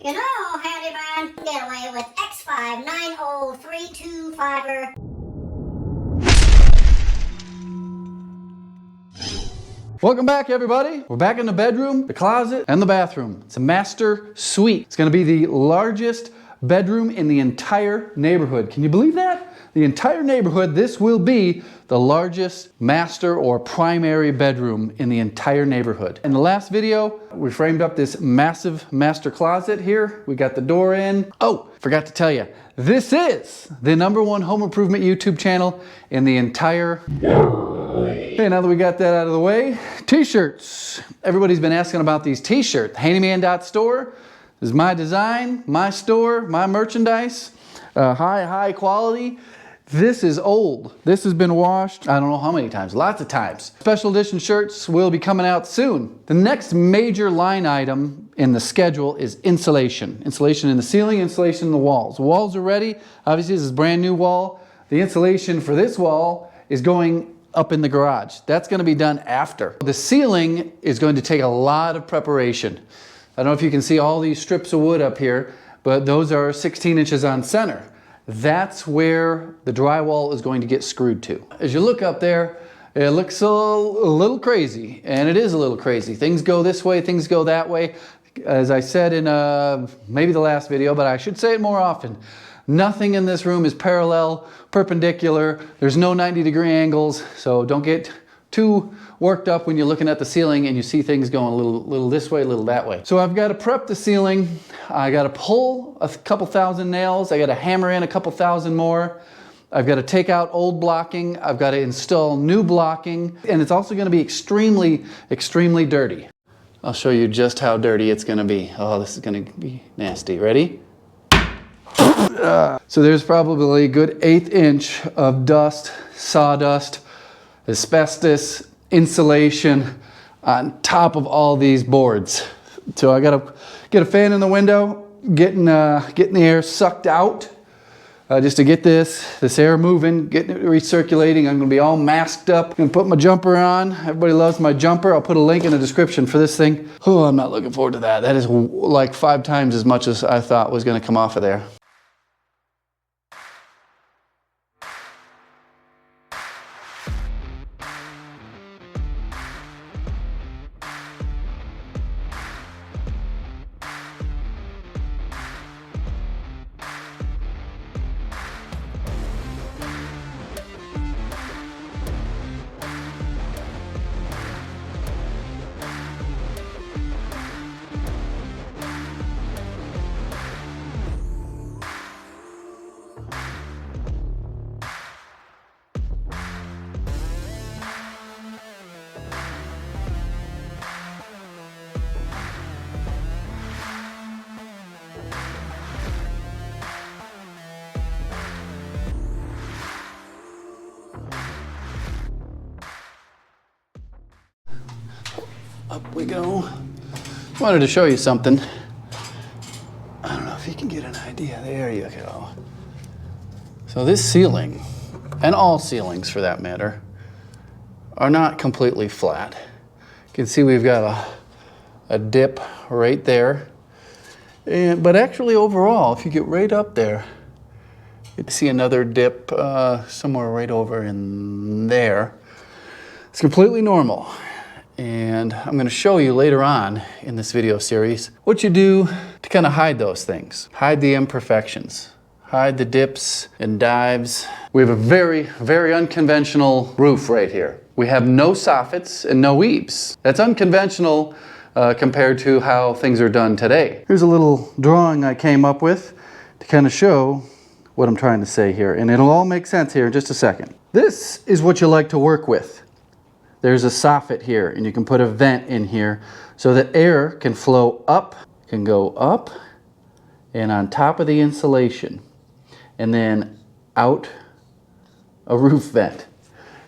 You know, Handyman, get away with X59032 Welcome back, everybody. We're back in the bedroom, the closet, and the bathroom. It's a master suite. It's going to be the largest bedroom in the entire neighborhood. Can you believe that? The entire neighborhood, this will be the largest master or primary bedroom in the entire neighborhood. In the last video, we framed up this massive master closet here. We got the door in. Oh, forgot to tell you, this is the #1 home improvement YouTube channel in the entire... Okay, now that we got that out of the way, t-shirts. Everybody's been asking about these t-shirts. Handyman.store is my design, my store, my merchandise. High quality. This is old. This has been washed, I don't know how many times, lots of times. Special edition shirts will be coming out soon. The next major line item in the schedule is insulation. Insulation in the ceiling, insulation in the walls. The walls are ready. Obviously, this is a brand new wall. The insulation for this wall is going up in the garage. That's going to be done after. The ceiling is going to take a lot of preparation. I don't know if you can see all these strips of wood up here, but those are 16 inches on center. That's where the drywall is going to get screwed to. As you look up there, it looks a little crazy, and it is a little crazy. Things go this way, things go that way. As I said in maybe the last video, but I should say it more often. Nothing in this room is parallel, perpendicular. There's no 90-degree angles, so don't get too worked up when you're looking at the ceiling and you see things going a little this way, a little that way. So I've got to prep the ceiling. I got to pull a couple thousand nails. I got to hammer in a couple thousand more. I've got to take out old blocking. I've got to install new blocking. And it's also going to be extremely, extremely dirty. I'll show you just how dirty it's going to be. Oh, this is going to be nasty. Ready? So there's probably a good 1/8 inch of dust, sawdust, asbestos, insulation on top of all these boards. So I gotta get a fan in the window, getting the air sucked out just to get this air moving, getting it recirculating. I'm gonna be all masked up. I'm gonna put my jumper on. Everybody loves my jumper. I'll put a link in the description for this thing. Oh, I'm not looking forward to that. That is like 5 times as much as I thought was gonna come off of there. Up we go. Wanted to show you something. I don't know if you can get an idea. There you go. So this ceiling, and all ceilings for that matter, are not completely flat. You can see we've got a dip right there. But actually overall, if you get right up there, you can see another dip somewhere right over in there. It's completely normal. And I'm going to show you later on in this video series what you do to kind of hide those things. Hide the imperfections. Hide the dips and dives. We have a very, very unconventional roof right here. We have no soffits and no eaves. That's unconventional compared to how things are done today. Here's a little drawing I came up with to kind of show what I'm trying to say here. And it'll all make sense here in just a second. This is what you like to work with. There's a soffit here, and you can put a vent in here so that air can flow up, can go up and on top of the insulation, and then out a roof vent.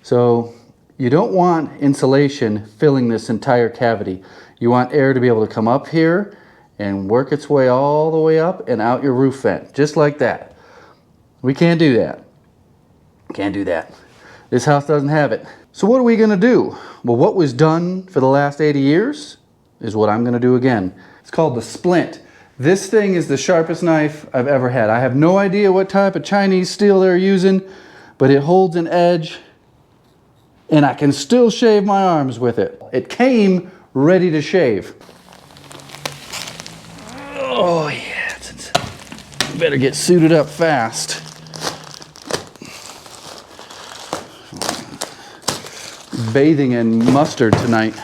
So you don't want insulation filling this entire cavity. You want air to be able to come up here and work its way all the way up and out your roof vent, just like that. We can't do that. Can't do that. This house doesn't have it. So what are we going to do? Well, what was done for the last 80 years is what I'm going to do again. It's called the splint. This thing is the sharpest knife I've ever had. I have no idea what type of Chinese steel they're using, but it holds an edge and I can still shave my arms with it. It came ready to shave. Oh yeah, better get suited up fast. Bathing in mustard tonight.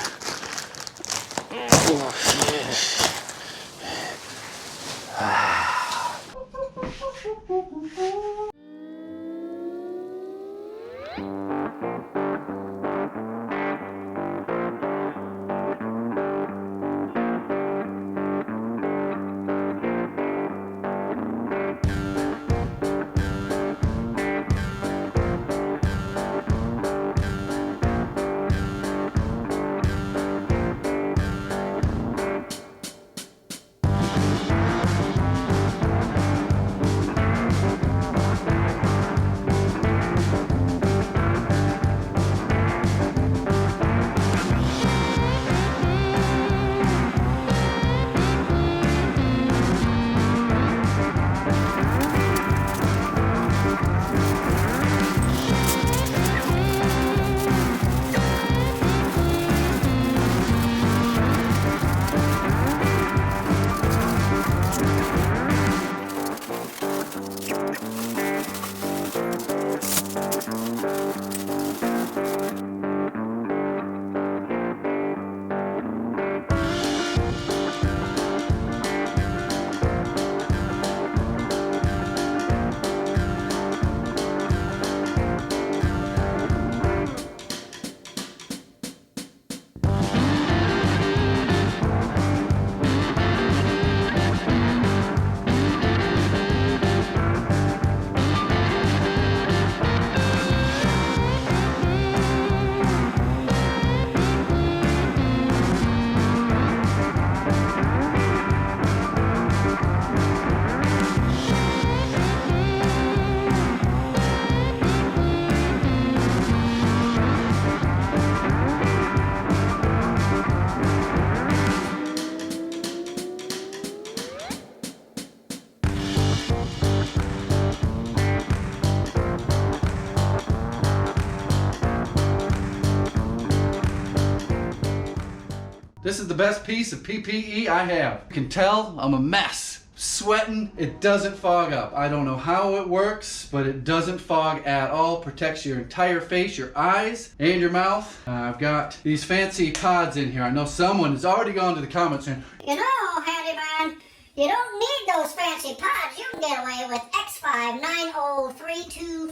This is the best piece of PPE I have. You can tell I'm a mess. Sweating, it doesn't fog up. I don't know how it works, but it doesn't fog at all. Protects your entire face, your eyes, and your mouth. I've got these fancy pods in here. I know someone has already gone to the comments saying, You know, Handyman, you don't need those fancy pods. You can get away with X59032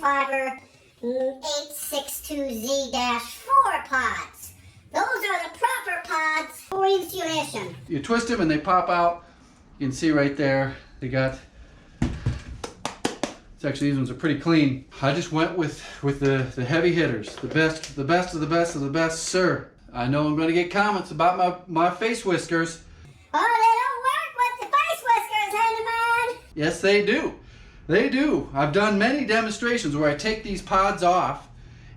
862Z-4 pods. Those are the proper pods for insulation. you twist them and they pop out. You can see right there, they got, it's actually, these ones are pretty clean. I just went with the heavy hitters, the best of the best of the best of the best, sir. I know I'm gonna get comments about my face whiskers. Oh, they don't work with the face whiskers, Handyman. Yes, they do. They do. I've done many demonstrations where I take these pods off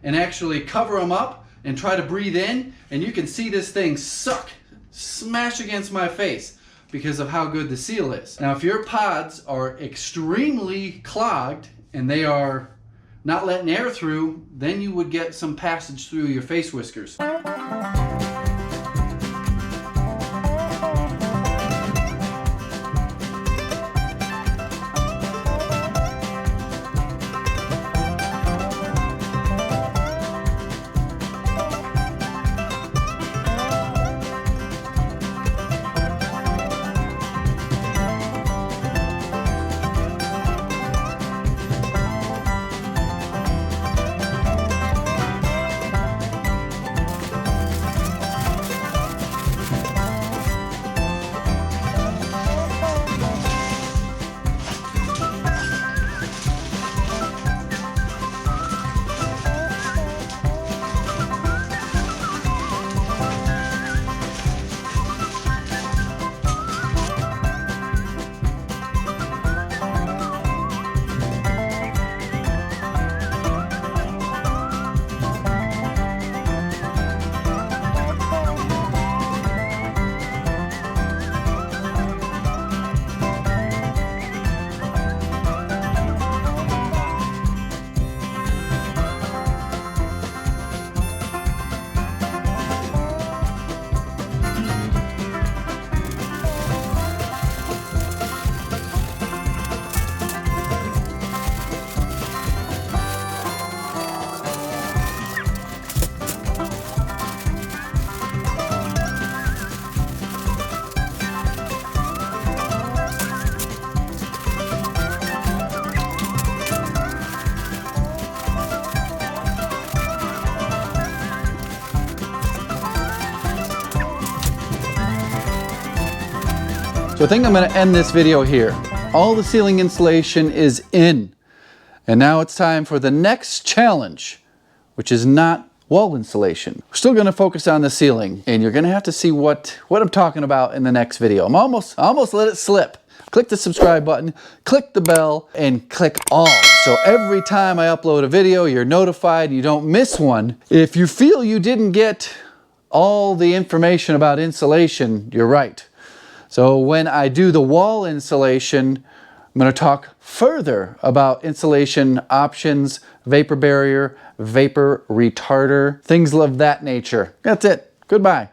and actually cover them up and try to breathe in, and you can see this thing smash against my face because of how good the seal is. Now, if your pods are extremely clogged and they are not letting air through, then you would get some passage through your face whiskers. So I think I'm going to end this video here. All the ceiling insulation is in. And now it's time for the next challenge, which is not wall insulation. We're still going to focus on the ceiling, and you're going to have to see what I'm talking about in the next video. I almost let it slip. Click the subscribe button, click the bell, and click all. So every time I upload a video, you're notified, you don't miss one. If you feel you didn't get all the information about insulation, you're right. So when I do the wall insulation, I'm going to talk further about insulation options, vapor barrier, vapor retarder, things of that nature. That's it. Goodbye.